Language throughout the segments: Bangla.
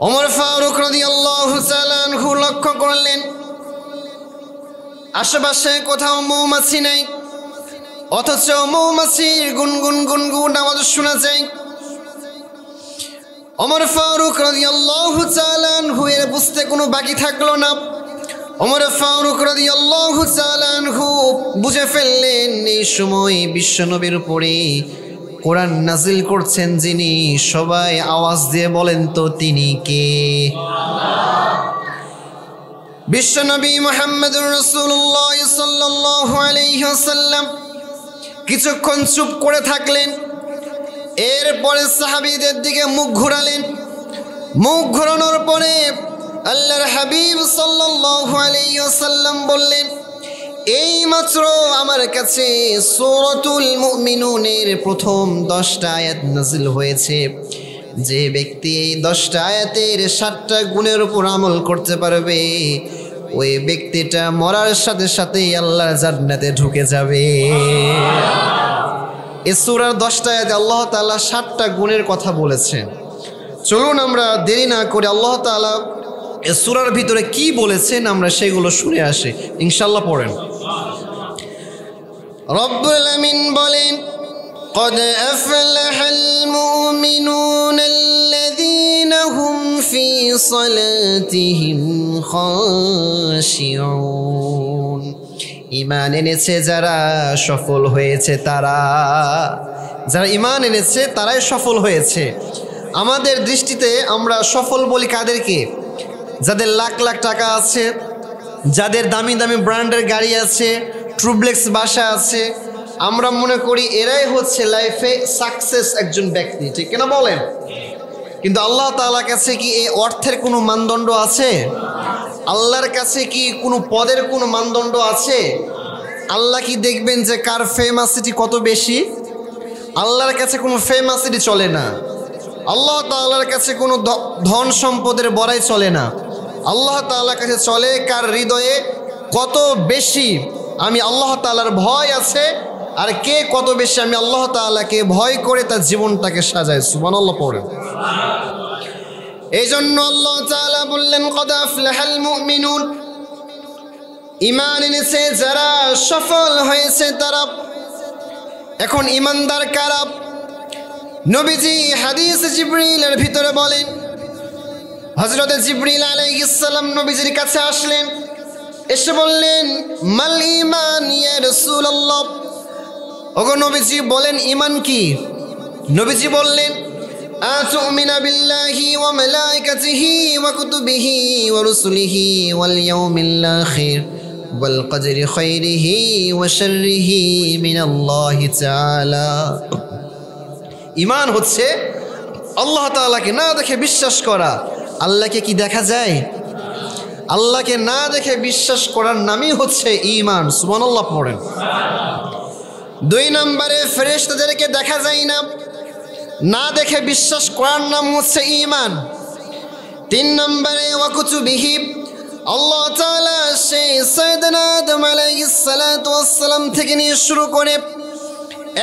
ওমর ফারুক রাদিয়াল্লাহু তাআলা আনহু লক্ষ্য করলেন আশেপাশে কোথাও মৌমাছি নাই, অথচ মৌমাছির গুনগুন গুনগুন আওয়াজ শোনা যায়। ওমর ফারুক রাদিয়াল্লাহু তাআলা আনহু এর বুঝতে কোনো বাকি থাকলো না। ওমর ফারুক রাদিয়াল্লাহু তাআলা আনহু বুঝে ফেললেন এই সময় বিশ্বনবীর উপরে কোরআন নাজিল করছেন যিনি, সবাই আওয়াজ দিয়ে বলেন তো তিনি কে? বিশ্বনবী মুহাম্মদুর রাসূলুল্লাহ সাল্লাল্লাহু আলাইহি ওয়াসাল্লাম কিছুক্ষণ চুপ করে থাকলেন। এরপরে সাহাবীদের দিকে মুখ ঘোরালেন। মুখ ঘোরানোর পরে আল্লাহর হাবিব সাল্লাল্লাহু আলাইহি ওয়াসাল্লাম বললেন, এইমাত্র আমার কাছে সূরাতুল মুমিনুনের প্রথম 10টা আয়াত নাজিল হয়েছে। যে ব্যক্তি এই 10টা আয়াতের 7টা গুণের উপর আমল করতে পারবে, ওই ব্যক্তিটা মরার সাথে সাথেই আল্লাহর জান্নাতে ঢুকে যাবে। এই সূরার 10টা আয়াতে আল্লাহ তাআলা 7টা গুণের কথা বলেছেন। চলুন আমরা দেরি না করে আল্লাহ তাআলা এই সূরার ভিতরে কি বলেছেন আমরা সেগুলো শুনে আসি ইনশাআল্লাহ। পড়েন। রব্বুল আলামিন বলেন, قد أفلح المؤمنون الذين هم في صلاتهم خاشعون। ঈমান এনেছে যারা সফল হয়েছে, যারা ঈমান এনেছে তারাই সফল হয়েছে। আমাদের দৃষ্টিতে আমরা সফল বলি কাদেরকে? যাদের লাখ লাখ টাকা আছে, যাদের দামি দামি ব্র্যান্ডের গাড়ি আছে, ট্রুপ্লেক্স বাসা আছে, আমরা মনে করি এরাই হচ্ছে লাইফে সাকসেস একজন ব্যক্তি, ঠিক কিনা বলেন? কিন্তু আল্লাহ তাআলার কাছে কি এই অর্থের কোনো মানদণ্ড আছে? আল্লাহর কাছে কি কোনো পদের কোনো মানদণ্ড আছে? আল্লাহ কি দেখবেন যে কার ফেমাসিটি কত বেশি? আল্লাহর কাছে কোনো ফেমাসিটি চলে না। আল্লাহ তাআলার কাছে কোনো ধন সম্পদের বড়াই চলে না। আল্লাহ তাআলার কাছে চলে কার হৃদয়ে কত বেশি আমি আল্লাহ তাআলার ভয় আছে, আর কে কত বেশি আমি আল্লাহ তাআলাকে ভয় করে তার জীবনটাকে সাজায়। সুবহানাল্লাহ পড়েন। এই জন্য আল্লাহ তাআলা বললেন, কদ আফলাহাল মুমিনুন, ঈমান এনেছে যারা সফল হয়েছে তারা। এখন ঈমানদার কারা? নবীজি হাদিস জিবরিলের ভিতরে বলেন, হযরত জিবরিল আলাইহিস সালাম নবীজির কাছে আসলেন, এসে বললেন, মাল ঈমান ইয়া রাসূলুল্লাহ। ওগো নবীজি বলেন ঈমান কি? নবীজি বললেন, আতুমিনা বিল্লাহি ওয়া মালাইকাতিহি ওয়া কুতুবিহি ওয়া রুসুলিহি ওয়াল ইয়াউমিল আখির ওয়াল কদরি খাইরিহি ওয়া শাররিহি মিনাল্লাহি তাআলা। ঈমান হচ্ছে আল্লাহ তাআলাকে না দেখে বিশ্বাস করা। আল্লাহকে কি দেখা যায়? আল্লাহকে না দেখে বিশ্বাস করার নামই হচ্ছে ঈমান। সুবহানাল্লাহ পড়েন। 2 নম্বরে ফেরেশতাদেরকে দেখা যায় না, না দেখে বিশ্বাস করার নাম হচ্ছে ঈমান। 3 নম্বরে ওয়া কুতুবিহি, আল্লাহ তাআলা সেই সাইয়েদনা আদম আলাইহিস সালাতু ওয়াস সালাম থেকে নিয়ে শুরু করে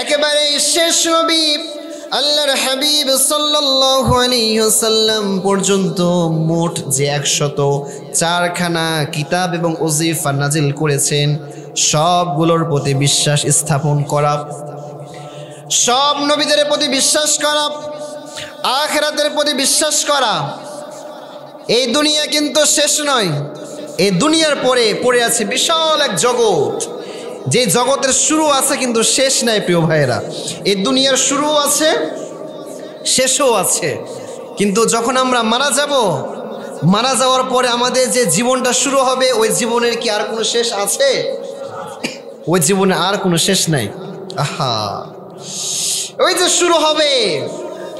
একেবারে শেষ নবী আল্লাহর হাবিব সাল্লাল্লাহু আলাইহি ওয়াসাল্লাম পর্যন্ত মোট যে 104খানা কিতাব এবং ওজিফা নাজিল করেছেন, সবগুলোর প্রতি বিশ্বাস স্থাপন করা, সব নবীদের প্রতি বিশ্বাস করা, আখিরাতের প্রতি বিশ্বাস করা। এই দুনিয়া কিন্তু শেষ নয়। এই দুনিয়ার পরে পড়ে আছে বিশাল এক জগৎ, যে জগতের শুরু আছে কিন্তু শেষ নাই। প্রিয় ভাইয়েরা, এই দুনিয়ার শুরু আছে, শেষও আছে। কিন্তু যখন আমরা মারা যাব, মারা যাওয়ার পরে আমাদের যে জীবনটা শুরু হবে, ওই জীবনের কি আর কোনো শেষ আছে? ওই জীবনে আর কোনো শেষ নাই। আহা, ওই যে শুরু হবে,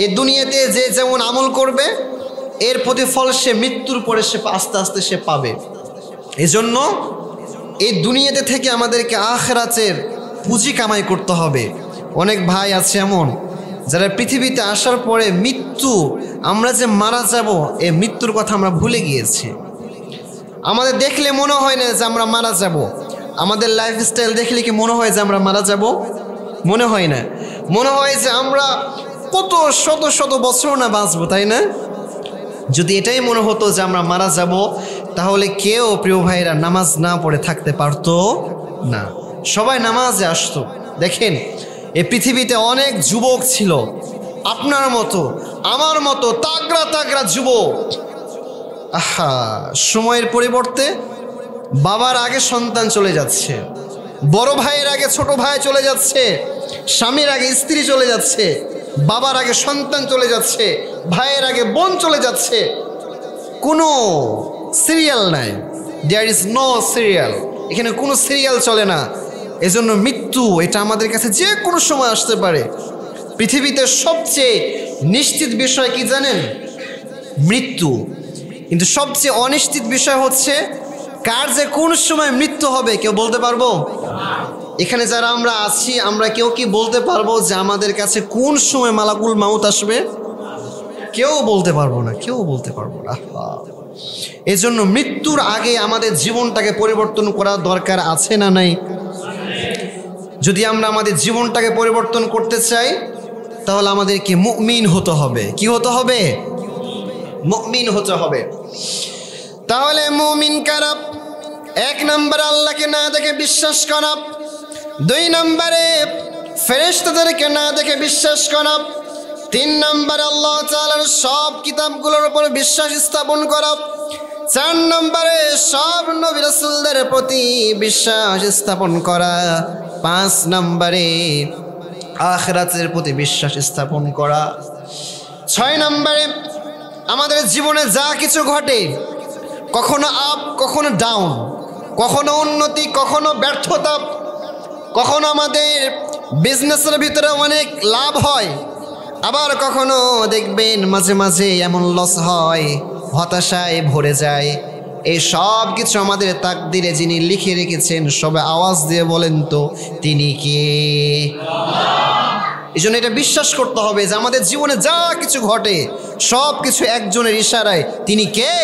এই দুনিয়াতে যে যেমন আমল করবে এর প্রতিফল সে মৃত্যুর পরে সে আস্তে আস্তে সে পাবে। এজন্য এই দুনিয়াতে থেকে আমাদেরকে আখিরাতের পুঁজি কামাই করতে হবে। অনেক ভাই আছে এমন যারা পৃথিবীতে আসার পরে মৃত্যু, আমরা যে মারা যাব এই মৃত্যুর কথা আমরা ভুলে গিয়েছি। আমাদের দেখলে মনে হয় না যে আমরা মারা যাব। আমাদের লাইফস্টাইল দেখলে কি মনে হয় যে আমরা মারা যাব? মনে হয় না। মনে হয় যে আমরা কত শত শত বছর না বাঁচবো, তাই না? যদি এটাই মনে হতো যে আমরা মারা যাব, তাহলে কেউ প্রিয় ভাইরা নামাজ না পড়ে থাকতে পারতো না, সবাই নামাজে আসতো। দেখেন এই পৃথিবীতে অনেক যুবক ছিল, আপনার মতো আমার মতো তাগড়া তাগড়া যুবক। আহা, সময়ের পরিবর্তে বাবার আগে সন্তান চলে যাচ্ছে, বড় ভাইয়ের আগে ছোট ভাই চলে যাচ্ছে, স্বামীর আগে স্ত্রী চলে যাচ্ছে, বাবার আগে সন্তান চলে যাচ্ছে, ভাইয়ের আগে বোন চলে যাচ্ছে। কোনো সিরিয়াল নাই, দেয়ার ইজ নো সিরিয়াল, এখানে কোনো সিরিয়াল চলে না। এজন্য মৃত্যু এটা আমাদের কাছে যে কোনো সময় আসতে পারে। পৃথিবীতে সবচেয়ে নিশ্চিত বিষয় কি জানেন? মৃত্যু। কিন্তু সবচেয়ে অনিশ্চিত বিষয় হচ্ছে কার যে কোন সময় মৃত্যু হবে কেউ বলতে পারবো? এখানে যারা আমরা আছি আমরা কেউ কি বলতে পারবো যে আমাদের কাছে কোন সময় মালাকুল মাউত আসবে? কেউ বলতে পারবো না, কেউ বলতে পারবো না। এজন্য মৃত্যুর আগে আমাদের জীবনটাকে পরিবর্তন করা দরকার আছে না নাই? যদি আমরা আমাদের জীবনটাকে পরিবর্তন করতে চাই তাহলে আমাদেরকে মুমিন হতে হবে। কি হতে হবে? মুমিন হতে হবে। তাহলে মুমিন কারা? এক নম্বরে আল্লাহকে না দেখে বিশ্বাস করা, দুই নম্বরে ফেরেশতাদেরকে না দেখে বিশ্বাস করা, তিন নম্বরে আল্লাহ তাআলার সব কিতাবগুলোর উপর বিশ্বাস স্থাপন করা, চার নম্বরে সব নবী রাসূলদের প্রতি বিশ্বাস স্থাপন করা, পাঁচ নম্বরে আখিরাতের প্রতি বিশ্বাস স্থাপন করা, ছয় নম্বরে আমাদের জীবনে যা কিছু ঘটে, কখনো আপ কখনো ডাউন, কখনো উন্নতি কখনো ব্যর্থতা, কখনো আমাদের বিজনেসের ভিতরে অনেক লাভ হয়, আবার কখনো দেখবেন মাঝে মাঝে এমন লস হয়, হতাশায় ভরে যায়। এই সব কিছু আমাদের তাকদিরে যিনি লিখে রেখেছেন, সবাই আওয়াজ দিয়ে বলেন তো তিনি কে? এই জন্য এটা বিশ্বাস করতে হবে যে আমাদের জীবনে যা কিছু ঘটে সব কিছু একজনের ইশারায়, তিনি কে?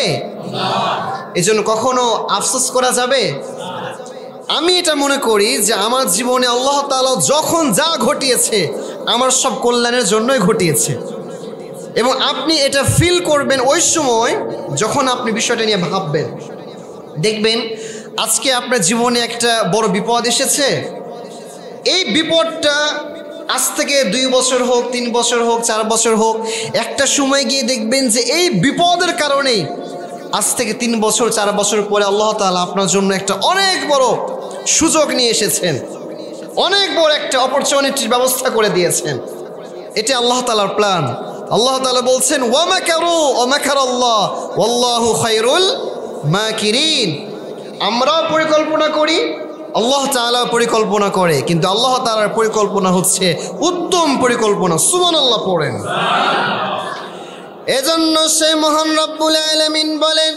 এই জন্য কখনো আফসোস করা যাবে? আমি এটা মনে করি যে আমার জীবনে আল্লাহ তাআলা যখন যা ঘটিয়েছে আমার সব কল্যাণের জন্যই ঘটিয়েছে। এবং আপনি এটা ফিল করবেন ওই সময় যখন আপনি বিষয়টা নিয়ে ভাববেন। দেখবেন আজকে আপনার জীবনে একটা বড় বিপদ এসেছে, এই বিপদটা আজ থেকে 2 বছর হোক, 3 বছর হোক, 4 বছর হোক, একটা সময় গিয়ে দেখবেন যে এই বিপদের কারণেই আজ থেকে 3 বছর 4 বছর পরে আল্লাহ তাআলা আপনার জন্য একটা অনেক বড় সুযোগ নিয়ে এসেছেন, অনেক বড় একটা অপরচুনিটির ব্যবস্থা করে দিয়েছেন। এটা আল্লাহ তাআলার প্ল্যান। আল্লাহ তাআলা বলছেন ওয়া মাকারু ওয়া মাকারাল্লাহ ওয়াল্লাহু খায়রুল মাকিরিন। আমরা পরিকল্পনা করি, আল্লাহ তাআলা পরিকল্পনা করে, কিন্তু আল্লাহ তাআলার পরিকল্পনা হচ্ছে উত্তম পরিকল্পনা। সুবহানাল্লাহ পড়েন। এজন্য সেই মহান রব্বুল আলামিন বলেন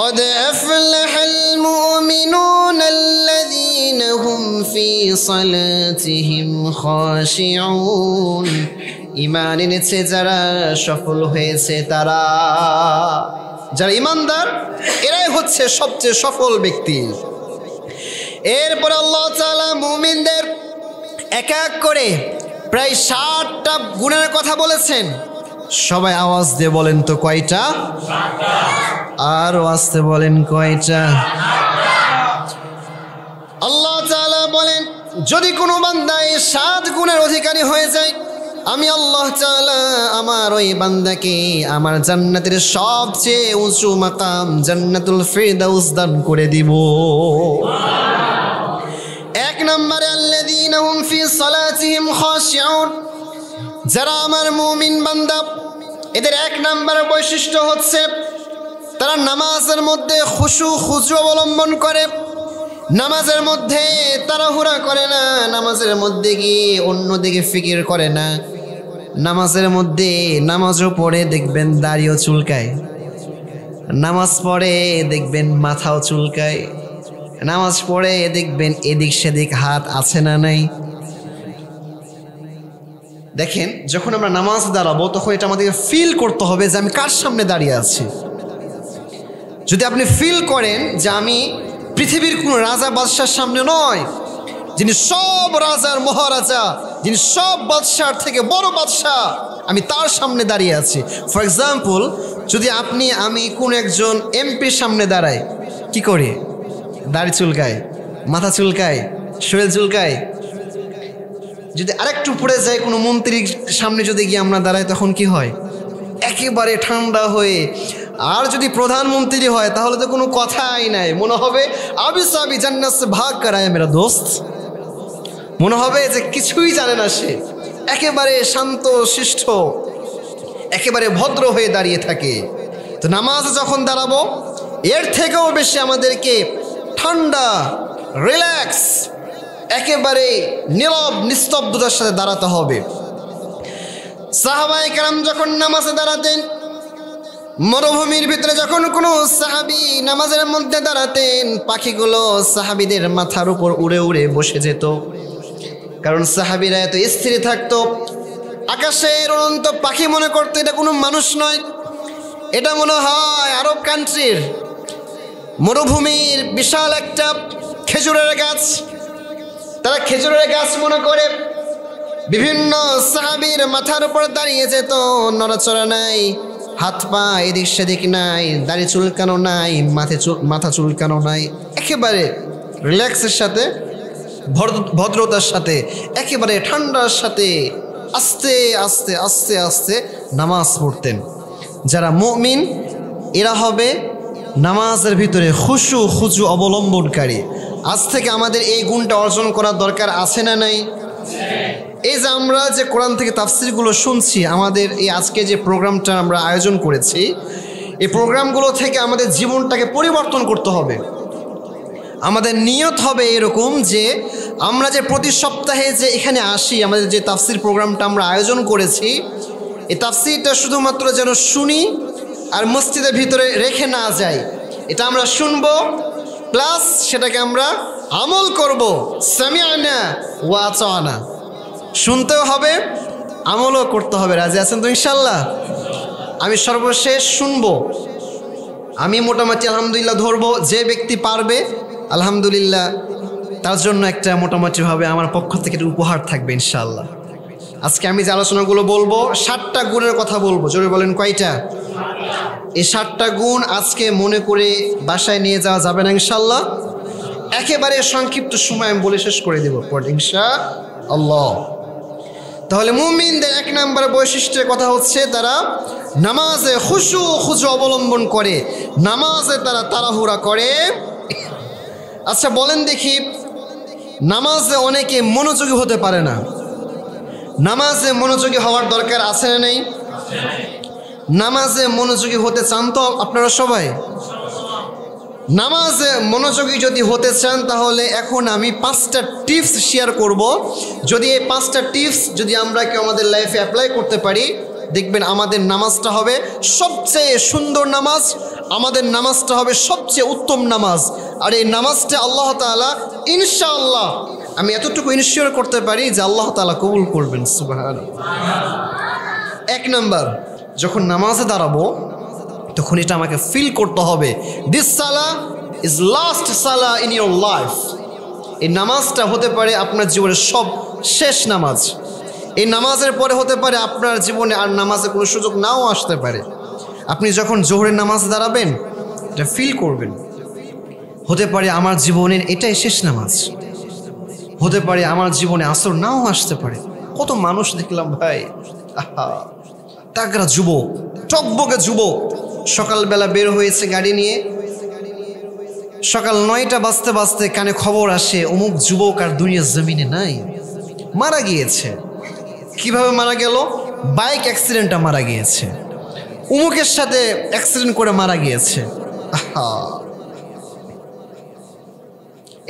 قد أفلح المؤمنون الذين هم في صلاتهم خاشعون। ঈমান এনেছে যারা সফল হয়েছে তারা, যারা ঈমানদার এরাই হচ্ছে সবচেয়ে সফল ব্যক্তি। এরপর আল্লাহ তাআলা মুমিনদের এক এক করে প্রায় 60টা গুণের কথা বলেছেন। সবাই আওয়াজ দিয়ে বলেন তো কয়টা? আরো আস্তে বলেন কয়টা? আল্লাহ তাআলা বলেন যদি কোনো বান্দা এই 7 গুণের অধিকারী হয়ে যায়, আমি আল্লাহ তাআলা আমার ওই বান্দাকে আমার জান্নাতের সবচেয়ে উঁচু মাকাম জান্নাতুল ফিরদাউস দান করে দিব। এক নম্বরে আল্লাযীনা হুম ফি সালাতিহিম খাশিউন, যারা আমার মুমিন বান্দা এদের 1 নম্বর বৈশিষ্ট্য হচ্ছে তারা নামাজের মধ্যে খুশু খুজু অবলম্বন করে, নামাজের মধ্যে তাড়াহুড়া করে না, নামাজের মধ্যে গিয়ে অন্যদিকে ফিকির করে না, নামাজের মধ্যে নামাজও পড়ে দেখবেন দাড়িও চুলকায়, নামাজ পড়ে দেখবেন মাথাও চুলকায়, নামাজ পড়ে দেখবেন এদিক সেদিক হাত আছে না নাই। দেখেন যখন আমরা নামাজ দাঁড়াবো তখন এটা আমাদেরকে ফিল করতে হবে যে আমি কার সামনে দাঁড়িয়ে আছি। যদি আপনি ফিল করেন যে আমি পৃথিবীর কোনো রাজা বাদশার সামনে নয়, যিনি সব রাজার মহারাজা, যিনি সব বাদশার থেকে বড় বাদশাহ, আমি তার সামনে দাঁড়িয়ে আছি। ফর এক্সাম্পল, যদি আমি কোন একজন এমপির সামনে দাঁড়াই, কি করি? দাড়ি চুলকায়, মাথা চুলকায়, শরীর চুলকায়। যদি আরেকটু পড়ে যায় কোনো মন্ত্রীর সামনে যদি গিয়ে আমরা দাঁড়াই, তখন কি হয়? একেবারে ঠান্ডা হয়ে। আর যদি প্রধানমন্ত্রী হয় তাহলে তো কোনো কথাই নাই, মনে হবে আবি সাবি জান্নাত সে ভাগ করায় মেরা দোস্ত, মনে হবে যে কিছুই জানে না সে, একেবারে শান্ত শিষ্ট, একেবারে ভদ্র হয়ে দাঁড়িয়ে থাকে। তো নামাজে যখন দাঁড়াবো, এর থেকেও বেশি আমাদেরকে ঠান্ডা, রিল্যাক্স, একেবারে নীরব নিস্তব্ধতার সাথে দাঁড়াতে হবে। সাহাবায়ে কেরাম যখন নামাজে দাঁড়াতেন, মরুভূমির ভিতরে যখন কোনো সাহাবী নামাজের মধ্যে দাঁড়াতেন, পাখিগুলো সাহাবীদের মাথার উপর উড়ে উড়ে বসে যেত। কারণ সাহাবীরা এত স্থির থাকতো, আকাশের উড়ন্ত পাখি মনে করতো এটা কোনো মানুষ নয়, এটা মনে হয় আরব কান্ট্রির মরুভূমির বিশাল একটা খেজুরের গাছ। তারা খেজুরের গাছ মনে করে বিভিন্ন সাহাবীর মাথার উপর দাঁড়িয়ে যেত। নড়াচড়া নাই, হাত পা এদিক সেদিক নাই, দাড়ি চুলকানো নাই, মাথা চুলকানো নাই, একেবারে রিল্যাক্সের সাথে, ভদ্রতার সাথে, একেবারে ঠান্ডার সাথে আস্তে আস্তে আস্তে আস্তে নামাজ পড়তেন। যারা মুমিন এরা হবে নামাজের ভিতরে খুশু খুজু অবলম্বনকারী। আজ থেকে আমাদের এই গুণটা অর্জন করার দরকার আছে না নাই? এই যে আমরা যে কোরআন থেকে তাফসিরগুলো শুনছি, আমাদের এই আজকে যে প্রোগ্রামটা আমরা আয়োজন করেছি, এই প্রোগ্রামগুলো থেকে আমাদের জীবনটাকে পরিবর্তন করতে হবে। আমাদের নিয়ত হবে এরকম যে আমরা যে প্রতি সপ্তাহে যে এখানে আসি, আমাদের যে তাফসির প্রোগ্রামটা আমরা আয়োজন করেছি, এই তাফসিরটা শুধুমাত্র যেন শুনি আর মসজিদের ভিতরে রেখে না যাই। এটা আমরা শুনবো, প্লাস সেটাকে আমরা আমল করব। সামিআনা ওয়া আতানা, শুনতেও হবে, আমলও করতে হবে। রাজি আছেন তো ইনশাল্লাহ? আমি সর্বশেষ শুনবো, আমি মোটামুটি আলহামদুলিল্লাহ ধরবো। যে ব্যক্তি পারবে আলহামদুলিল্লাহ তার জন্য একটা মোটামুটিভাবে আমার পক্ষ থেকে একটা উপহার থাকবে ইনশাআল্লাহ। আজকে আমি যে আলোচনাগুলো বলবো 7টা গুণের কথা বলবো। জোরে বলেন কয়টা? এই 7টা গুণ আজকে মনে করে বাসায় নিয়ে যাওয়া যাবে না ইনশাআল্লাহ। একেবারে সংক্ষিপ্ত সময় আমি বলে শেষ করে দেবো ইনশাআল্লাহ। তাহলে মুমিনদের 1 নম্বর বৈশিষ্ট্যের কথা হচ্ছে তারা নামাজে খুশু খুজু অবলম্বন করে, নামাজে তারা তাড়াহুড়া করে। আচ্ছা বলেন দেখি, নামাজে অনেকে মনোযোগী হতে পারে না, নামাজে মনোযোগী হওয়ার দরকার আছে না নেই? নামাজে মনোযোগী হতে চান তো আপনারা সবাই? নামাজে মনোযোগী যদি হতে চান তাহলে এখন আমি 5টা টিপস শেয়ার করব। যদি এই 5টা টিপস যদি আমরা কেউ আমাদের লাইফে অ্যাপ্লাই করতে পারি, দেখবেন আমাদের নামাজটা হবে সবচেয়ে সুন্দর নামাজ, আমাদের নামাজটা হবে সবচেয়ে উত্তম নামাজ। আর এই নামাজটা আল্লাহ তাআলা ইনশাআল্লাহ, আমি এতটুকু ইনশিওর করতে পারি যে আল্লাহ তাআলা কবুল করবেন। সুবহানাল্লাহ। 1 নাম্বার, যখন নামাজে দাঁড়াবো তখন এটা আমাকে ফিল করতে হবে, দিস সালা ইজ লাস্ট সালা ইন ইউর লাইফ। এই নামাজটা হতে পারে আপনার জীবনের সব শেষ নামাজ। এই নামাজের পরে হতে পারে আপনার জীবনে আর নামাজের কোনো সুযোগ নাও আসতে পারে। আপনি যখন জোহরের নামাজ দাঁড়াবেন এটা ফিল করবেন, হতে পারে আমার জীবনের এটাই শেষ নামাজ, হতে পারে আমার জীবনে আসর নাও আসতে পারে। কত মানুষ দেখলাম ভাই, আহা, তাগড়া যুবক, টকবকে যুবক, সকালবেলা বের হয়েছে গাড়ি নিয়ে, সকাল 9টা বাজতে বাজতে কানে খবর আসে অমুক যুবক আর দুনিয়ার জমিনে নাই, মারা গিয়েছে। কিভাবে মারা গেল? বাইক অ্যাক্সিডেন্টে মারা গিয়েছে, অমুকের সাথে অ্যাক্সিডেন্ট করে মারা গিয়েছে।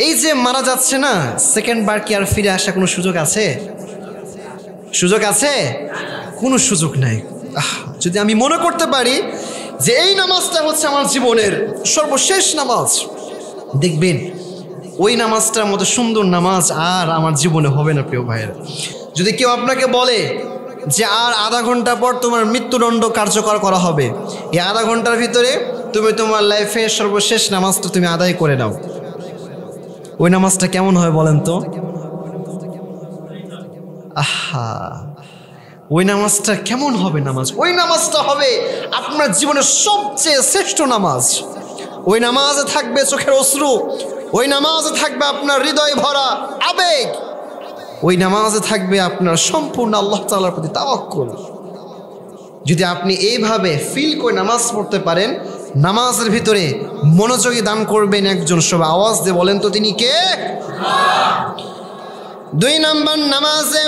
এই যে মারা যাচ্ছে না, সেকেন্ড বার কি আর ফিরে আসা কোনো সুযোগ আছে? সুযোগ আছে? কোনো সুযোগ নাই। যদি আমি মনে করতে পারি যে এই নামাজটা হচ্ছে আমার জীবনের সর্বশেষ নামাজ, দেখবেন ওই নামাজটার মতো সুন্দর নামাজ আর আমার জীবনে হবে না। প্রিয় ভাইয়েরা, যদি কেউ আপনাকে বলে যে আর আধা ঘন্টা পর তোমার মৃত্যুদণ্ড কার্যকর করা হবে, এই আধা ঘন্টার ভিতরে তুমি তোমার লাইফে সর্বশেষ নামাজটা তুমি আদায় করে নাও, ওই নামাজটা কেমন হয় বলেন তো? আহা, ওই নামাজটা কেমন হবে নামাজ? ওই নামাজটা হবে আপনার জীবনের সবচেয়ে শ্রেষ্ঠ নামাজ। ওই নামাজে থাকবে চোখের অশ্রু, ওই নামাজে থাকবে আপনার হৃদয় ভরা আবেগ, ওই নামাজে থাকবে আপনার সম্পূর্ণ আল্লাহ তাআলার প্রতি তাওয়াক্কুল। যদি আপনি এইভাবে ফিল করে নামাজ পড়তে পারেন, নামাজের ভিতরে মনোযোগী দান করবেন একজন, সব আওয়াজ দিয়ে বলেন তো তিনি কে? 2 নাম্বার নামাজে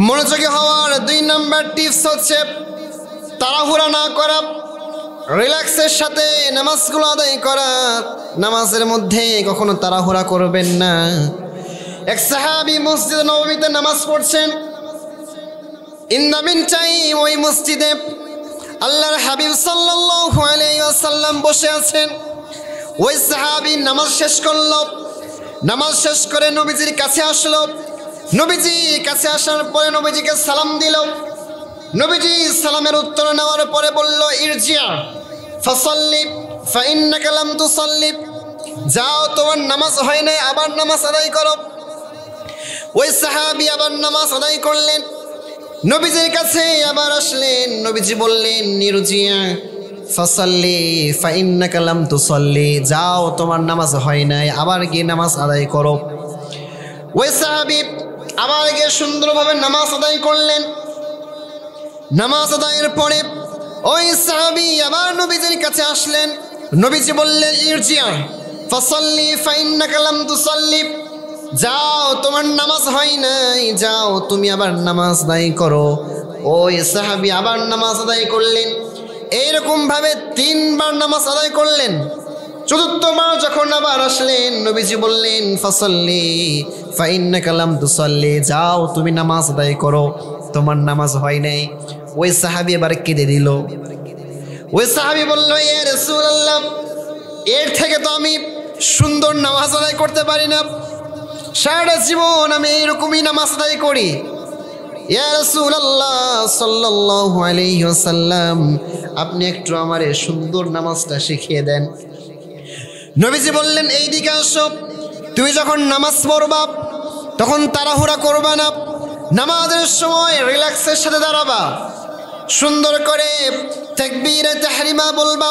মনোযোগী হওয়ার 2 নাম্বার টিপস হচ্ছে তাড়াহুড়া না করা, রিল্যাক্সের সাথে নামাজগুলো আদায় করা। নামাজের মধ্যে কখনো তাড়াহুড়া করবেন না। এক সাহাবী মসজিদে নববীতে নামাজ পড়ছেন। ইন দ্য মিন টাইম ওই মসজিদে আল্লাহর হাবিব সাল্লাল্লাহু আলাইহি ওয়াসাল্লাম বসে আছেন। ওই সাহাবী নামাজ শেষ করল, নামাজ শেষ করে নবীজির কাছে আসলো। নবীজি কাছে আসার পরে নবীজিকে সালাম দিল। নবীজি সালামের উত্তর নেওয়ার পরে বলল, ইরজিয়া ফাসাল্লি ফাইন্নাকা লাম তুসাল্লি, যাও তোমার নামাজ হয় নাই, আবার নামাজ আদায় করো। ওই সাহাবী আবার নামাজ আদায় করলেন, নবীজির কাছে আবার আসলেন। নবীজি বললেন, ইরজিয়া ফাসাল্লি ফাইন্নাকা লাম তুসাল্লি, যাও তোমার নামাজ হয় নাই, আবার গিয়ে নামাজ আদায় করো। ওই সাহাবী আবার গিয়ে সুন্দরভাবে নামাজ আদায় করলেন। নামাজ আদায়ের পরে ওই সাহাবী আবার নবীজির কাছে আসলেন। নবীজি বললেন, ইরজিয়া ফাসাল্লি ফাইন্নাকা লাম তুসাল্লি, যাও তোমার নামাজ হয় নাই, যাও তুমি আবার নামাজ আদায় করো। ওই সাহাবী আবার নামাজ আদায় করলেন। এইরকম ভাবে 3 বার নামাজ আদায় করলেন। চতুর্থবার যখন আবার আসলেন, নবীজি বললেন, ফাসাল্লি ফাইন্নাকা লাম তুসাল্লি, যাও তুমি নামাজ আদায় করো, তোমার নামাজ হয় নাই। ওই সাহাবী এবার কেঁদে দিল। ওই সাহাবী বলল, ইয়া রাসূলুল্লাহ, এর থেকে তো আমি সুন্দর নামাজ আদায় করতে পারি না, সারা জীবন আমি এইরকমই নামাজ আদায় করি। ইয়া রাসূলুল্লাহ সাল্লাল্লাহু আলাইহি ওয়াসাল্লাম, আপনি একটু আমারে সুন্দর নামাজটা শিখিয়ে দেন। নবীজি বললেন, এই দিকে আসো, তুমি যখন নামাজ পড়বা তখন তাড়াহুড়া করবা না, নামাজের সময় রিল্যাক্সের সাথে দাঁড়াবা, সুন্দর করে তাকবীরে তাহরিমা বলবা,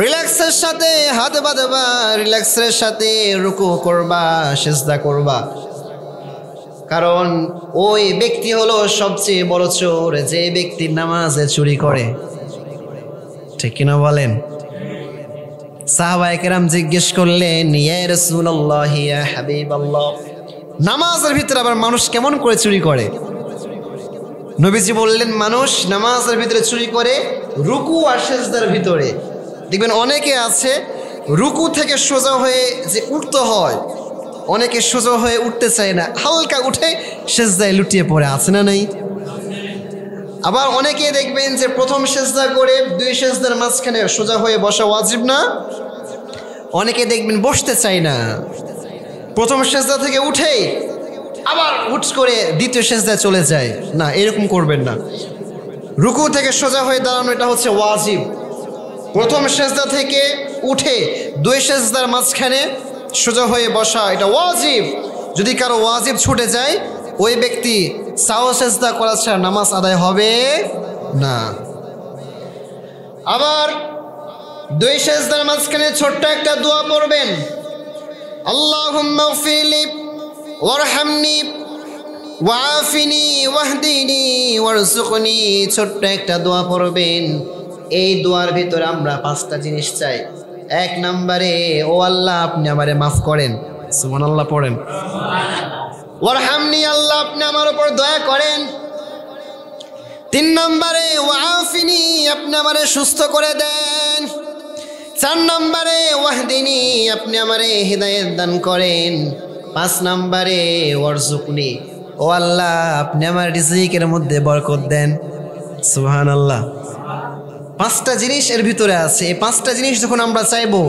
রিল্যাক্সের সাথে হাত বাঁধবা, রিল্যাক্সের সাথে রুকু করবা, সিজদা করবা। কারণ ওই ব্যক্তি হলো সবচেয়ে বড় চোর, যে ব্যক্তি নামাজে চুরি করে। ঠিক কিনা বলেন? সাহাবায়ে কেরাম জিজ্ঞেস করলেন, ইয়া রাসূলুল্লাহ ইয়া হাবিবাল্লাহ, নামাজের ভিতরে আবার মানুষ কেমন করে চুরি করে? নবীজি বললেন, মানুষ নামাজের ভিতরে চুরি করে রুকু আর সিজদার ভিতরে। দেখবেন অনেকে আছে রুকু থেকে সোজা হয়ে যে উঠতে হয়, অনেকে সোজা হয়ে উঠতে চায় না, হালকা উঠে সিজদায় লুটিয়ে পড়ে, আছে না নাই? আবার অনেকে দেখবেন যে প্রথম সিজদা করে 2 সিজদার মাঝখানে সোজা হয়ে বসা ওয়াজিব না, অনেকে দেখবেন বসতে চায় না, প্রথম সিজদা থেকে উঠে আবার হুট করে দ্বিতীয় সিজদায় চলে যায়। না, এরকম করবেন না। রুকু থেকে সোজা হয়ে দাঁড়ানো এটা হচ্ছে ওয়াজিব। প্রথম সিজদা থেকে উঠে 2 সিজদার মাঝখানে সোজা হয়ে বসা এটা ওয়াজিব। যদি কারো ওয়াজিব ছুটে যায়, ওই ব্যক্তি সাও সিজদা করা ছাড়া নামাজ আদায় হবে না। আবার 2 সিজদার মাঝখানে ছোট্ট একটা দোয়া পড়বেন, আল্লাহুম্মা গফিরলি ওয়ারহামনি ওয়াআফিনি ওয়াহদিনি ওয়ারযুকনি, ছোট্ট একটা দোয়া পড়বেন। এই দোয়ার ভিতরে আমরা 5টা জিনিস চাই। 1 নম্বরে, ও আল্লাহ আপনি আমারে মাফ করেন, সুবহানাল্লাহ পড়েন। ওয়ারহামনি, আল্লাহ আপনি আমার উপর দয়া করেন। 3 নম্বরে, ওয়াআফিনি, আপনি আমারে সুস্থ করে দেন। 4 নম্বরে, ওয়াহদিনি, আপনি আমারে হিদায়াত দান করেন। 5 নম্বরে, ওয়ারযুকনি, ও আল্লাহ আপনি আমার রিজিকের মধ্যে বরকত দেন। সুবহানাল্লাহ। 5টা জিনিস এর ভিতরে আছে। এই 5টা জিনিস যখন আমরা চাইবো,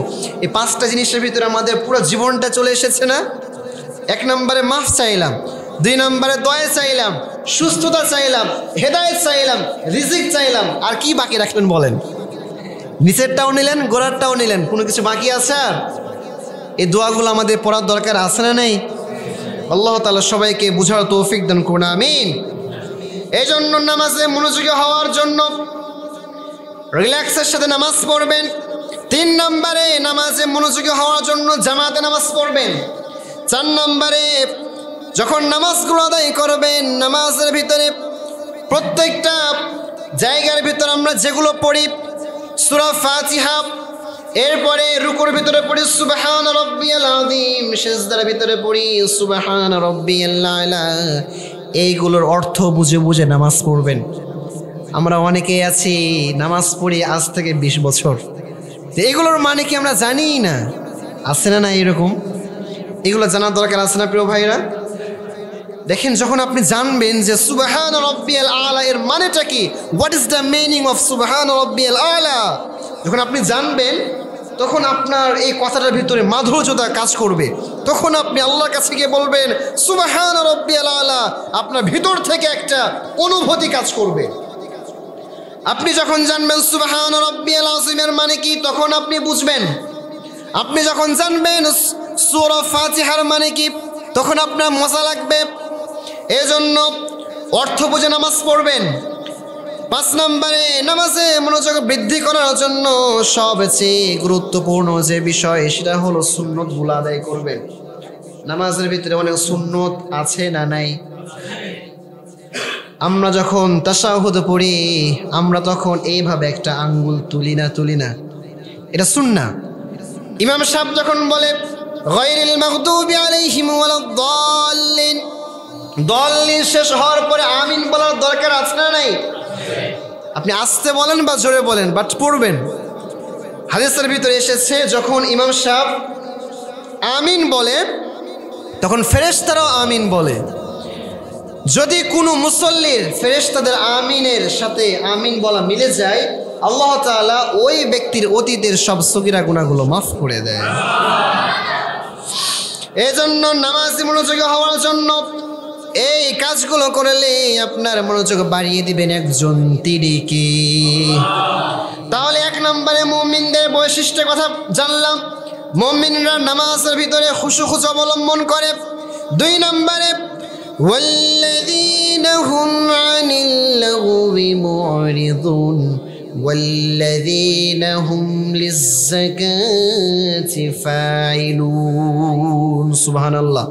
এই 5টা জিনিসের ভিতরে আমাদের পুরো জীবনটা চলে এসেছে না? 1 নম্বরে মাফ চাইলাম, 2 নম্বরে দয়া চাইলাম, সুস্থতা চাইলাম, হেদায়েত চাইলাম, রিজিক চাইলাম, আর কি বাকি রাখলেন বলেন? নিচেরটাও নিলেন, গোড়ারটাও নিলেন, কোনো কিছু বাকি আছে? আর এই দোয়াগুলো আমাদের পড়ার দরকার আছে না নেই? আল্লাহ তাআলা সবাইকে বুঝার তৌফিক দান করুন, আমিন। এই জন্য নামাজে মনোযোগী হওয়ার জন্য রিল্যাক্সের সাথে নামাজ পড়বেন। 3 নম্বরে নামাজে মনোযোগী হওয়ার জন্য জামাতে নামাজ পড়বেন। 4 নম্বরে যখন নামাজগুলো আদায় করবেন, নামাজের ভিতরে প্রত্যেকটা জায়গার ভিতরে আমরা যেগুলো পড়ি, সূরা ফাতিহা, এরপরে রুকুর ভিতরে পড়ি সুবহান রাব্বিয়াল আযীম, সিজদার ভিতরে পড়ি সুবহান রাব্বিয়াল আ'লা, এইগুলোর অর্থ বুঝে বুঝে নামাজ পড়বেন। আমরা অনেকেই আছি নামাজ পড়ি আজ থেকে 20 বছর, এগুলোর মানে কি আমরা জানি না? আছে না এরকম? এগুলো জানার দরকার আছে না প্রিয় ভাইরা? দেখেন, যখন আপনি জানবেন যে সুবহান রাব্বিয়াল আ'লা এর মানেটা কি, what is the meaning of সুবহান রাব্বিয়াল আ'লা, যখন আপনি জানবেন তখন আপনার এই কথাটার ভিতরে মাধুর্যতা কাজ করবে। তখন আপনি আল্লাহর কাছে গিয়ে বলবেন সুবহান রাব্বিয়াল আ'লা, আপনার ভিতর থেকে একটা অনুভূতি কাজ করবে। আপনি যখন জানবেন সুবহান রাব্বিয়াল আযীমের মানে কি, তখন আপনি বুঝবেন। আপনি যখন জানবেন সূরা ফাতিহার মানে কি, তখন আপনার মজা লাগবে। এজন্য অর্থ বুঝে নামাজ পড়বেন। 5 নম্বরে নামাজে মনোযোগ বৃদ্ধি করার জন্য সবচেয়ে গুরুত্বপূর্ণ যে বিষয়, সেটা হলো সুন্নতগুলো আদায় করবেন। নামাজের ভিতরে অনেক সুন্নত আছে না নাই? আমরা যখন তাশাহুদ পড়ি, আমরা তখন এইভাবে একটা আঙ্গুল তুলি না, এটা সুন্নাহ। ইমাম সাহেব যখন বলে গায়রিল মাগদুবি আলাইহিম ওয়ালাদ-দাল্লিন, দলিল শেষ হওয়ার পরে আমিন বলার দরকার আছে না নাই? আপনি আস্তে বলেন বা জোরে বলেন, বাট পড়বেন। হাদিসের ভিতরে এসেছে যখন ইমাম সাহেব আমিন বলে তখন ফেরেশতারাও আমিন বলে। যদি কোনো মুসল্লির ফেরেশতাদের আমিনের সাথে আমিন বলা মিলে যায়, আল্লাহ তাআলা ওই ব্যক্তির অতীতের সব সগীরা গুনাহগুলো মাফ করে দেয়। এজন্য নামাজে মনোযোগী হওয়ার জন্য এই কাজগুলো করলে আপনার মনোযোগ বাড়িয়ে দিবেন একজন তিরিকি। তাহলে 1 নম্বরে মুমিনদের বৈশিষ্ট্যের কথা জানলাম, মুমিনরা নামাজের ভিতরে খুশু অবলম্বন করে। 2 নম্বরে ওয়াল্লাযীনা হুম আনিল লাগবি মুরিদুন ওয়াল্লাযীনা হুম লিয-যাকাতি ফাইলুন। সুবহানাল্লাহ।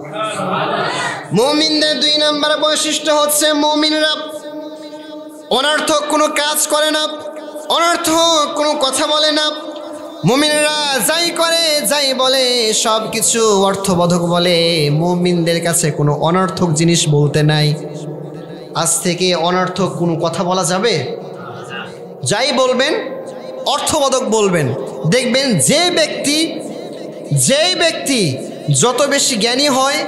মুমিনদের 2 নম্বর বৈশিষ্ট্য হচ্ছে মুমিনরা অনর্থক কোনো কাজ করে না, অনর্থক কোনো কথা বলে না। মুমিনরা যাই করে যাই বলে সব কিছু অর্থবোধক বলে। মুমিনদের কাছে কোনো অনর্থক জিনিস বলতে নাই। আজ থেকে অনর্থক কোনো কথা বলা যাবে? যাই বলবেন অর্থবোধক বলবেন। দেখবেন যেই ব্যক্তি যত বেশি জ্ঞানী হয়,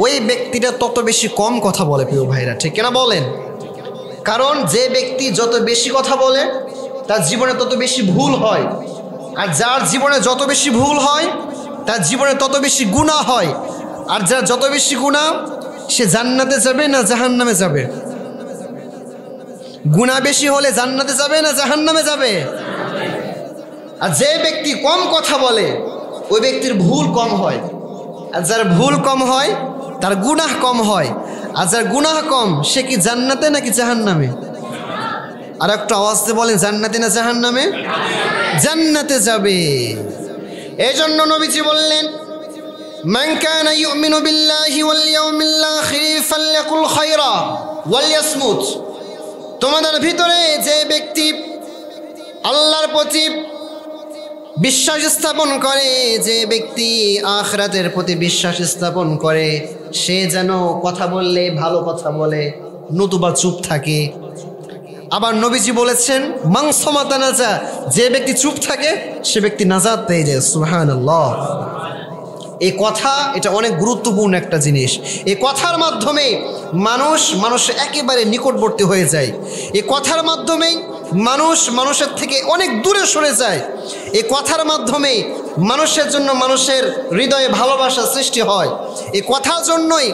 ওই ব্যক্তিটা তত বেশি কম কথা বলে প্রিয় ভাইরা, ঠিক কিনা বলেন? কারণ যে ব্যক্তি যত বেশি কথা বলে তার জীবনে তত বেশি ভুল হয়, আর যার জীবনে যত বেশি ভুল হয় তার জীবনে তত বেশি গুনাহ হয়। আর যার যত বেশি গুনাহ, সে জান্নাতে যাবে না জাহান্নামে যাবে? গুনাহ বেশি হলে জান্নাতে যাবে না জাহান্নামে যাবে? আর যে ব্যক্তি কম কথা বলে ওই ব্যক্তির ভুল কম হয়, আর যার ভুল কম হয় তার গুনাহ কম হয়। আর যার গুনাহ কম সে কি জান্নাতে নাকি জাহান্নামে? আর একটু আওয়াজ দিয়ে বলেন, জান্নাতে না জাহান্নামে? জান্নাতে যাবে। এই জন্য নবীজি বললেন, মান কানা ইউমিনু বিল্লাহি ওয়াল ইয়াউমিল আখির ফালইয়াকুল খায়রা ওয়ালইয়াসমুত। তোমাদের ভিতরে যে ব্যক্তি আল্লাহর প্রতি বিশ্বাস স্থাপন করে, যে ব্যক্তি আখিরাতের প্রতি বিশ্বাস স্থাপন করে, সে যেন কথা বললে ভালো কথা বলে, নতুবা চুপ থাকে। আবার নবীজি বলেছেন মান সামাতা নাজা, যে ব্যক্তি চুপ থাকে সে ব্যক্তি নাজাত পেয়ে যায়। সুবহানাল্লাহ। এই কথা এটা অনেক গুরুত্বপূর্ণ একটা জিনিস। এই কথার মাধ্যমে মানুষ একেবারে নিকটবর্তী হয়ে যায়। এই কথার মাধ্যমে মানুষের থেকে অনেক দূরে সরে যায়। এই কথার মাধ্যমে মানুষের জন্য মানুষের হৃদয়ে ভালোবাসা সৃষ্টি হয়। এই কথার জন্যই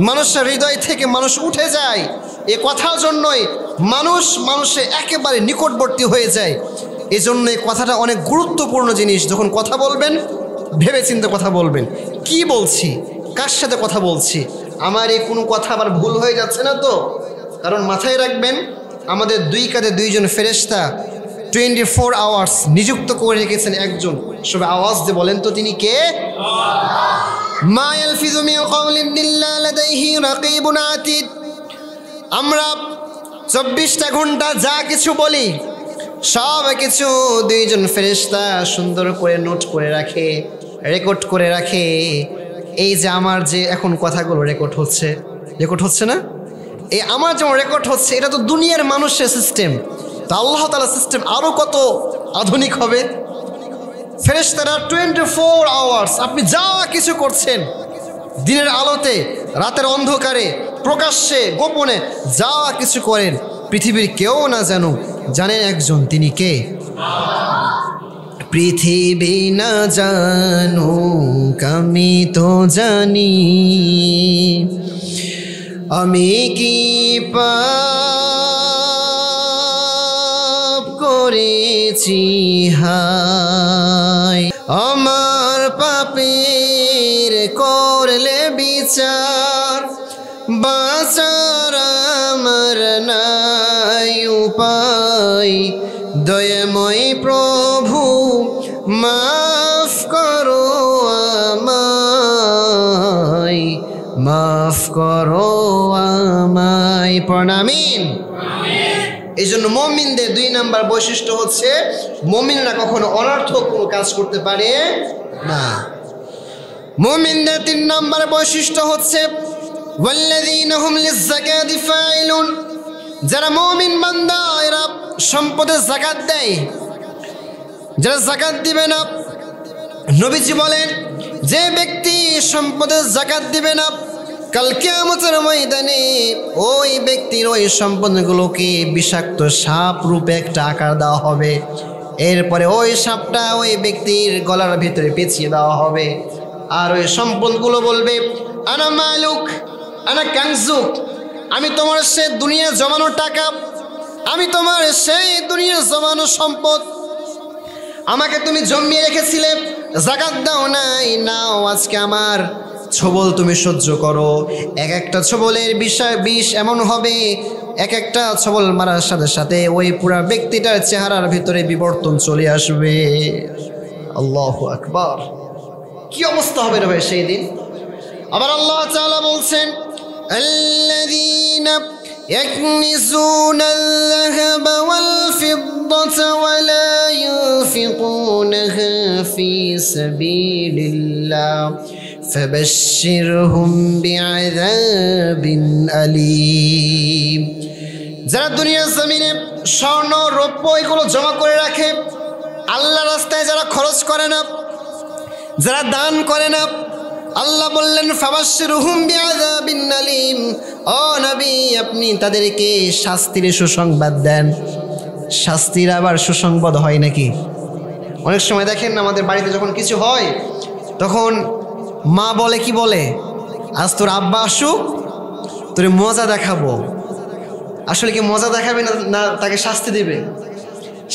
মানুষের হৃদয় থেকে মানুষ উঠে যায়। এই কথার জন্যই মানুষে একেবারে নিকটবর্তী হয়ে যায়। এই জন্য এই কথাটা অনেক গুরুত্বপূর্ণ জিনিস। যখন কথা বলবেন ভেবে চিন্তে কথা বলবেন, কি বলছি, কার সাথে কথা বলছি, আমার এই কোনো কথা আবার ভুল হয়ে যাচ্ছে না তো? কারণ মাথায় রাখবেন আমাদের দুই কাঁধে দুইজন ফেরেশতা 24 আওয়ার্স নিযুক্ত করে রেখেছেন একজন। সবাই আওয়াজ দিয়ে বলেন তো তিনি কে? মা ইয়ালফিযু মিন কাওলিন ইল্লা লাদাইহি রাকীবুন আতীদ। আমরা 24টা ঘন্টা যা কিছু বলি সব কিছু দুইজন ফেরেশতা সুন্দর করে নোট করে রাখে, রেকর্ড করে রাখে। এই যে আমার যে এখন কথাগুলো রেকর্ড হচ্ছে না, এই আমার যেমন রেকর্ড হচ্ছে, এটা তো দুনিয়ার মানুষের সিস্টেম, তো আল্লাহ তাআলার সিস্টেম আরো কত আধুনিক হবে। ফেরেশতারা 24 আওয়ার্স আপনি যা কিছু করছেন, দিনের আলোতে, রাতের অন্ধকারে, প্রকাশ্যে, গোপনে যা কিছু করেন, পৃথিবীর কেউ না জানুক, জানেন একজন, তিনি কে? পৃথিবী না জানুক আমি তো জানি, আমি কি পাপ করেছি হায়, আমার পাপের করলে বিচার, বাঁচার আমার নাই উপায়, দয়াময় প্রভু মাফ করো আমায়, মাফ করো আমায়। প্রণামিন। এই জন্য মুমিনদের 2 নাম্বার বৈশিষ্ট্য হচ্ছে মুমিনরা কখনো অনর্থক কোনো কাজ করতে পারে না। মুমিনদের 3 নাম্বার বৈশিষ্ট্য হচ্ছে ওয়াল্লাযীনা হুম লিয-যাকাতি ফাইলুন। যারা মুমিন বান্দা এরা সম্পদের যাকাত দেয়। যারা যাকাত দিবে না, নবীজি বলেন যে ব্যক্তি সম্পদের যাকাত দিবে না, কাল কিয়ামতের ময়দানে ওই ব্যক্তির ওই সম্পদগুলোকে বিষাক্ত সাপ রূপে একটা আকার দেওয়া হবে। এরপরে ওই সাপটা ওই ব্যক্তির গলার ভিতরে পেঁচিয়ে দেওয়া হবে। আর ওই সম্পদগুলো বলবে আনা মালুক আনা কানজুক, আমি তোমার সে দুনিয়া জমানো টাকা, আমি তোমার সেই দুনিয়ার জমানো সম্পদ, আমাকে তুমি জমিয়ে রেখেছিলে, যাকাত দাও নাই, নাও আজকে আমার ছবল তুমি সহ্য করো। এক একটা ছবলের বিষ এমন হবে, এক একটা ছবল মারার সাথে সাথে ওই পুরা ব্যক্তিটার চেহারার ভিতরে বিবর্তন চলে আসবে। আল্লাহু আকবার, কি অবস্থা হবে রে ভাই সেই দিন। আবার আল্লাহ তাআলা বলছেন আল্লাযীনা ইয়াকনিজুনা আল-যাহাবা ওয়াল-ফিদ্দাতা ওয়া লা ইউনফিকুনাহা ফী সাবিলিল্লাহ ফাবাশশিরহুম বিআযাবিন আলীম। যারা দুনিয়ার জমিনে স্বর্ণ রৌপ্য এগুলো জমা করে রাখে, আল্লাহর রাস্তায় যারা খরচ করে না, যারা দান করে না, আল্লাহ বললেন ফাবাশশিরহুম বিআযাবিন আলীম, ও নবী আপনি তাদেরকে শাস্তির সুসংবাদ দেন। শাস্তির আবার সুসংবাদ হয় নাকি? অনেক সময় দেখেন আমাদের বাড়িতে যখন কিছু হয় তখন মা বলে, কি বলে, আজ তোর আব্বা আসুক, তোরে মজা দেখাবো। আসলে কি মজা দেখাবে না তাকে শাস্তি দেবে?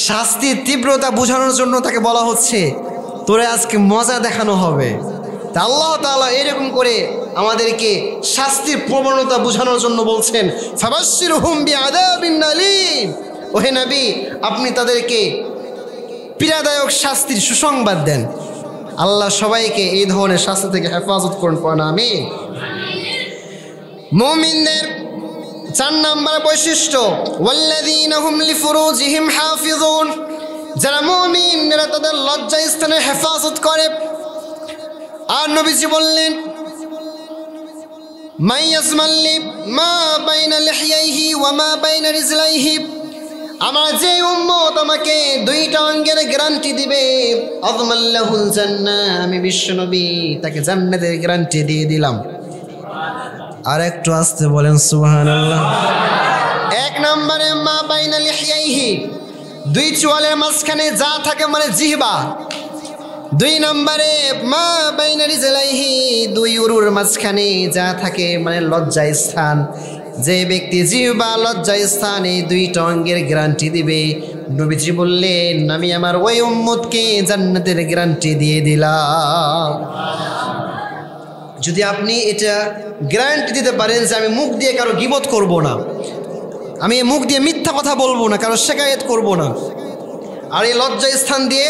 শাস্তির তীব্রতা বোঝানোর জন্য তাকে বলা হচ্ছে তোরে আজকে মজা দেখানো হবে। তা আল্লাহ তাআলা এরকম করে আমাদেরকে শাস্তির প্রবণতা বোঝানোর জন্য বলছেন ফাবাশশিরহুম বিআযাবিন আলীম, ওহে নবী আপনি তাদেরকে পীড়াদায়ক শাস্তির সুসংবাদ দেন। আল্লাহ সবাইকে এই ধরনের শাস্তি থেকে হেফাজত করুন। আমিন। মুমিনদের 4 নাম্বার বৈশিষ্ট্য ওয়াল্লাযীনা হুম লিফুরুজিহিম হাফিজুন। যারা মুমিন এরা তাদের লজ্জা স্থানের হেফাজত করে। আর নবীজি বললেন মাইয়াজমাল্লি মা বাইনা লিহইহি ওয়া মা বাইনা রিজলাইহি, আমার যে উম্মত আমাকে 2টা অঙ্গের গ্যারান্টি দিবে, আযমাল্লাহুল জান্নাহ, আমি বিশ্বনবী তাকে জান্নাতের গ্যারান্টি দিয়ে দিলাম। আর একটু আস্তে বলেন সুবহানাল্লাহ। 1 নম্বরে মা বাইনা লিহইহি, 2 চোয়ালের মাঝখানে যা থাকে মানে জিহবা। 2 নম্বরে মা বাইনা রিজলাইহি, 2 উরুর মাঝখানে যা থাকে মানে লজ্জা স্থান। যে ব্যক্তি জিহবা লজ্জা স্থান এই 2টা অঙ্গের গ্যারান্টি দিবে, নবীজি বললেন আমি আমার ওই উম্মতকে জান্নাতের গ্যারান্টি দিয়ে দিলাম। যদি আপনি এটা গ্যারান্টি দিতে পারেন যে আমি মুখ দিয়ে কারো গীবত করব না, আমি এই মুখ দিয়ে মিথ্যা কথা বলবো না, কারো শেকায়েত করব না, আর এই লজ্জা স্থান দিয়ে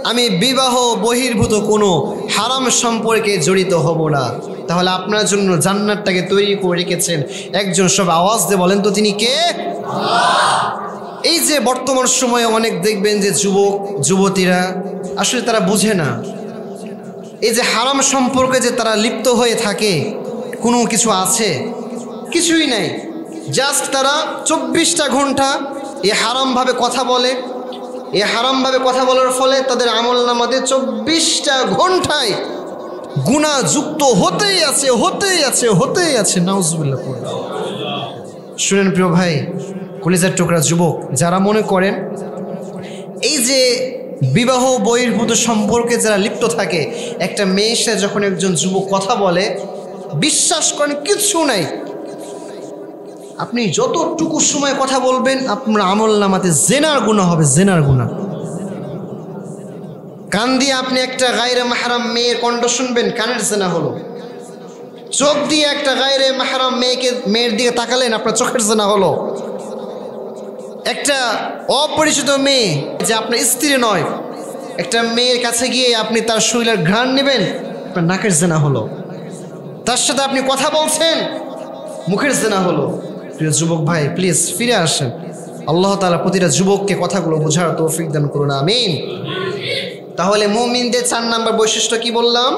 আমি বিবাহ বহির্ভূত কোনো হারাম সম্পর্কে জড়িত হব না। তাহলে আপনার জন্য জান্নাতটাকে তৈরি করে রেখেছেন একজন, সব আওয়াজ দিয়ে বলেন তো তিনি কে? এই যে বর্তমান সময়ে অনেক দেখবেন যে যুবক যুবতীরা আসলে তারা বুঝে না, এই যে হারাম সম্পর্কে যে তারা লিপ্ত হয়ে থাকে, কোনো কিছু আছে? কিছুই নাই। জাস্ট তারা 24টা ঘন্টা এই হারামভাবে কথা বলে। এই হারামভাবে কথা বলার ফলে তাদের আমলনামাতে 24টা ঘন্টায় গুনাহ যুক্ত হতেই আছে, হতেই আছে, হতেই আছে। নাউজুবিল্লাহ। শুনেন প্রিয় ভাই, কলিজার টুকরা যুবক, যারা মনে করেন এই যে বিবাহ বহির্ভূত সম্পর্কে যারা লিপ্ত থাকে, একটা মেয়ের সাথে যখন একজন যুবক কথা বলে, বিশ্বাস করেন কিচ্ছু নাই, আপনি যতটুকু সময় কথা বলবেন আপনার আমলনামাতে জেনার গুনাহ হবে, জেনার গুনাহ। কান দিয়ে আপনি একটা গায়রে মাহরাম মেয়ের কণ্ঠ শুনবেন, কানের জেনা হলো। চোখ দিয়ে একটা গায়রে মাহরাম মেয়ের দিকে তাকালেন, আপনার চোখের জেনা হলো। একটা অপরিচিত মেয়ে যে আপনার স্ত্রী নয়, একটা মেয়ের কাছে গিয়ে আপনি তার শরীরের ঘ্রাণ নেবেন, আপনার নাকের জেনা হলো। তার সাথে আপনি কথা বলছেন, মুখের জেনা হলো। প্রিয় যুবক ভাই, প্লিজ ফিরে আসেন। আল্লাহ তাআলা প্রতিটা যুবককে কথাগুলো বোঝার তৌফিক দান করুন, আমিন। তাহলে মুমিনদের 4 নাম্বার বৈশিষ্ট্য কি বললাম?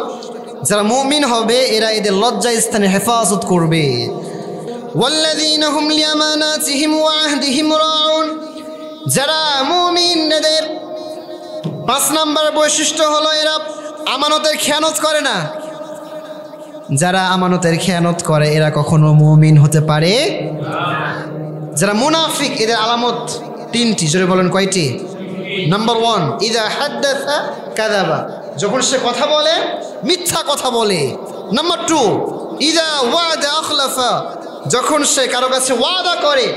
যারা মুমিন হবে এরা এদের লজ্জা স্থানে হেফাজত করবে। ওয়াল্লাযীনা হুম লিআমানাতিহিম ওয়া আহদিহিম রাউন। যারা মুমিন এদের 5 নাম্বার বৈশিষ্ট্য হলো এরা আমানতের খেয়ানত করে না। যারা আমানতের খেয়ানত করে এরা কখনো মুমিন হতে পারে না। যারা মুনাফিক এদের আলামত 3টি, জোরে বলেন কয়টি? নাম্বার 1, ইযা হাদ্দাসা কাযাবা, যখন সে কথা বলে মিথ্যা কথা বলে। নাম্বার 2, ইযা ওয়াদা আখলাফা, যখন সে কারো কাছে ওয়াদা করে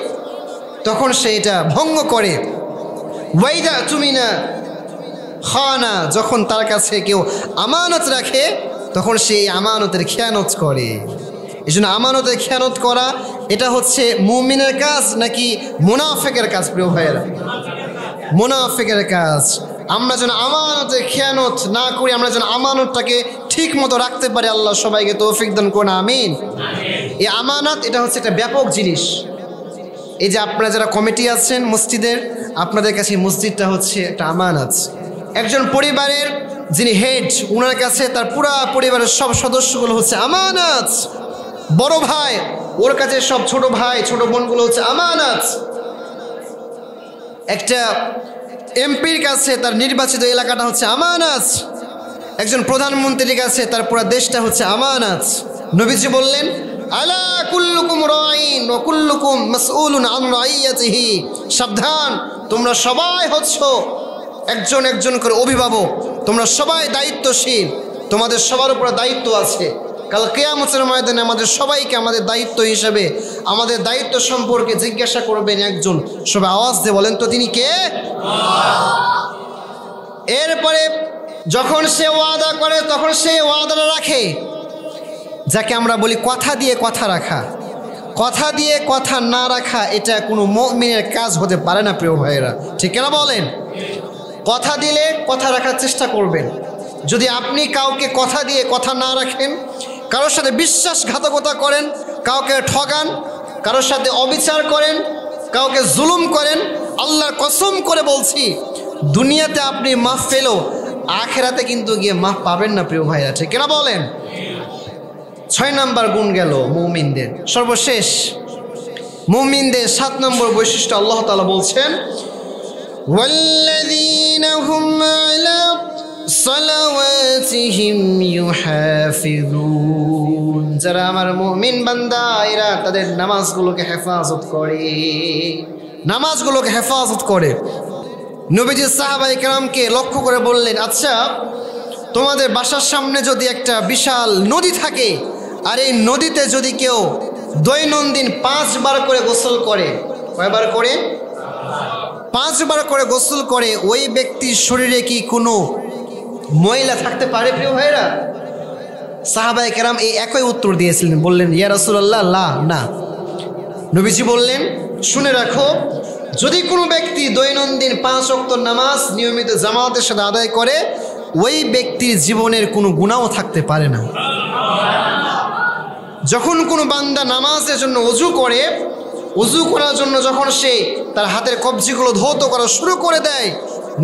তখন সে এটা ভঙ্গ করে। ওয়াইদা তুমিনা খানা, যখন তার কাছে কেউ আমানত রাখে তখন সে আমানতের খেয়ানত করে। এই জন্য আমানতের খেয়ানত করা এটা হচ্ছে মুমিনের কাজ নাকি মুনাফিকের কাজ? প্রিয় ভাইয়েরা, মুনাফিকের কাজ। আমরা যেন আমানতের খেয়ানত না করি, আমরা যেন আমানতটাকে ঠিক মতো রাখতে পারি। আল্লাহ সবাইকে তৌফিক দান করুন, আমিন। এই আমানত এটা হচ্ছে একটা ব্যাপক জিনিস। এই যে আপনারা যারা কমিটি আছেন মসজিদের, আপনাদের কাছে মসজিদটা হচ্ছে একটা আমানত। একজন পরিবারের যিনি হেড, ওনার কাছে তার পুরা পরিবারের সব সদস্যগুলো হচ্ছে আমানত। বড় ভাই, ওর কাছে সব ছোট ভাই ছোট বোনগুলো হচ্ছে আমানত। একটা এমপির কাছে তার নির্বাচিত এলাকাটা হচ্ছে আমানত। একজন প্রধানমন্ত্রীর কাছে তার পুরো দেশটা হচ্ছে আমানত। নবীজি বললেন, আলা কুল্লুকুম রাঈন ওয়া কুল্লুকুম মাসউলুন আন রাইয়াতিহি, সাবধান, তোমরা সবাই হচ্ছ একজন একজন করে অভিভাবক, তোমরা সবাই দায়িত্বশীল, তোমাদের সবার উপর দায়িত্ব আছে। কাল কিয়ামতের ময়দানে আমাদের সবাইকে আমাদের দায়িত্ব হিসেবে আমাদের দায়িত্ব সম্পর্কে জিজ্ঞাসা করবেন একজন। সবাই আওয়াজ দিয়ে বলেন তো তিনি কে? এরপরে যখন সে ওয়াদা করে তখন সে ওয়াদাটা রাখে, যাকে আমরা বলি কথা দিয়ে কথা রাখা। কথা দিয়ে কথা না রাখা এটা কোনো মুমিনের কাজ হতে পারে না প্রিয় ভাইয়েরা, ঠিক না বলেন? কথা দিলে কথা রাখার চেষ্টা করবেন। যদি আপনি কাউকে কথা দিয়ে কথা না রাখেন, কারোর সাথে বিশ্বাসঘাতকতা করেন, কাউকে ঠগান, কারোর সাথে অবিচার করেন, কাউকে জুলুম করেন, আল্লাহর কসম করে বলছি দুনিয়াতে আপনি মাফ পেলেও আখেরাতে কিন্তু গিয়ে মাফ পাবেন না প্রিয় ভাইরা, ঠিক না বলেন? 6 নাম্বার গুণ গেল মুমিনদের। সর্বশেষ মুমিনদের 7 নম্বর বৈশিষ্ট্য আল্লাহ তাআলা বলছেন, ওয়াল্লাযীনা হুম আলা সালাওয়াতিহিম ইউহাফিজুন। যারা আমার মুমিন বান্দা এরা তাদের নামাজগুলোকে হেফাজত করে, নামাজগুলোকে হেফাজত করে। নবীজি সাহাবায়ে কেরামকে লক্ষ্য করে বললেন, আচ্ছা তোমাদের বাসার সামনে যদি একটা বিশাল নদী থাকে আর এই নদীতে যদি কেউ দৈনন্দিন 5 বার করে গোসল করে, কয়বার করে? 5 বার করে গোসল করে, ওই ব্যক্তির শরীরে কি কোনো ময়লা থাকতে পারে প্রিয় ভাইরা? সাহাবায়ে কেরাম এই একই উত্তর দিয়েছিলেন, বললেন ইয়া রাসূলুল্লাহ লা, না। নবীজি বললেন শুনে রাখো, যদি কোনো ব্যক্তি দৈনন্দিন 5 ওয়াক্ত নামাজ নিয়মিত জামাতের সাথে আদায় করে, ওই ব্যক্তির জীবনের কোনো গুনাহও থাকতে পারে না। যখন কোনো বান্দা নামাজের জন্য অজু করে, অজু করার জন্য যখন সে তার হাতের কবজিগুলো ধৌত করা শুরু করে দেয়,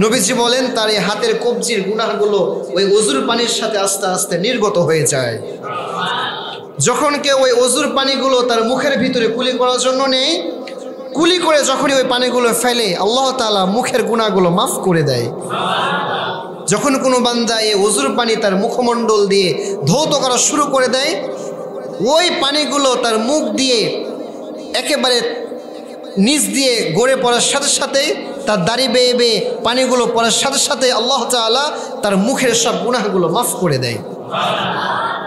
নবীজি বলেন তার এই হাতের কবজির গুনাহগুলো ওই অজুর পানির সাথে আস্তে আস্তে নির্গত হয়ে যায়। যখন কেউ ওই অজুর পানিগুলো তার মুখের ভিতরে কুলি করার জন্য নেই, কুলি করে যখনই ওই পানিগুলো ফেলে, আল্লাহ তাআলা মুখের গুনাহগুলো মাফ করে দেয়। যখন কোনো বান্দা এই অজুর পানি তার মুখমণ্ডল দিয়ে ধৌত করা শুরু করে দেয়, ওই পানিগুলো তার মুখ দিয়ে একেবারে নিচ দিয়ে গড়ে পড়ার সাথে সাথে, তার দাড়ি বেয়ে বেয়ে পানিগুলো পড়ার সাথে সাথে আল্লাহ তাআলা তার মুখের সব গুনাহগুলো মাফ করে দেয়।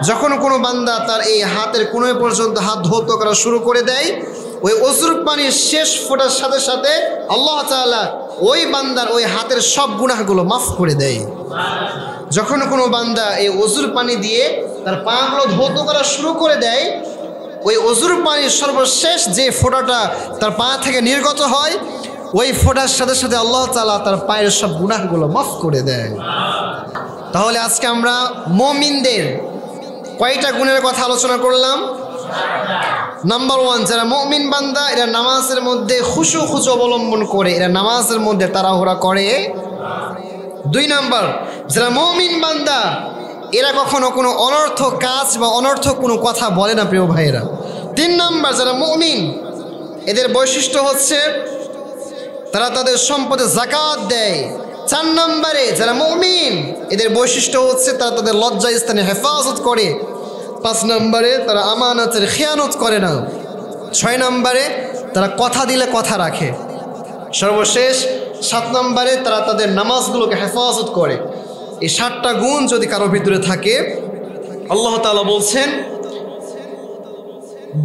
যখন কোনো বান্দা তার এই হাতের কোণে পর্যন্ত হাত ধৌত করা শুরু করে দেয়, ওই অজুর পানির শেষ ফোঁটার সাথে সাথে আল্লাহ তাআলা ওই বান্দার ওই হাতের সব গুনাহগুলো মাফ করে দেয়। যখন কোনো বান্দা এই অজুর পানি দিয়ে তার পাগুলো ধৌত করা শুরু করে দেয়, ওই অজুর পানির সর্বশেষ যে ফোঁটাটা তার পা থেকে নির্গত হয়, ওই ফোঁটার সাথে সাথে আল্লাহ তাআলা তার পায়ের সব গুনাহগুলো মাফ করে দেয়। তাহলে আজকে আমরা মুমিনদের কয়টা গুণের কথা আলোচনা করলাম? নাম্বার 1, যারা মুমিন বান্দা এরা নামাজের মধ্যে খুশু অবলম্বন করে, এরা নামাজের মধ্যে তাড়াহুড়া করে। 2 নাম্বার, যারা মুমিন বান্দা এরা কখনো কোনো অনর্থক কাজ বা অনর্থক কোনো কথা বলে না প্রিয় ভাইয়েরা। 3 নাম্বার, যারা মুমিন এদের বৈশিষ্ট্য হচ্ছে তারা তাদের সম্পদে যাকাত দেয়। 4 নম্বরে যারা মুমিন এদের বৈশিষ্ট্য হচ্ছে তারা তাদের লজ্জা স্থানে হেফাজত করে। 5 নম্বরে তারা আমানতের খেয়ানত করে না। 6 নম্বরে তারা কথা দিলে কথা রাখে। সর্বশেষ 7 নম্বরে তারা তাদের নামাজগুলোকে হেফাজত করে। এই 7টা গুণ যদি কারো ভিতরে থাকে, আল্লাহ তাআলা বলছেন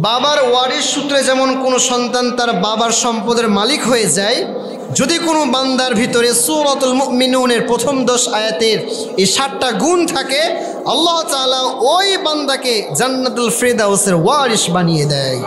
বাবার ওয়ারিস সূত্রে যেমন কোনো সন্তান তার বাবার সম্পদের মালিক হয়ে যায়, যদি কোনো বান্দার ভিতরে সূরাতুল মুমিনুনের প্রথম 10 আয়াতের এই 7টা গুণ থাকে, আল্লাহ তাআলা ওই বান্দাকে জান্নাতুল ফিরদাউসের ওয়ারিস বানিয়ে দেয়।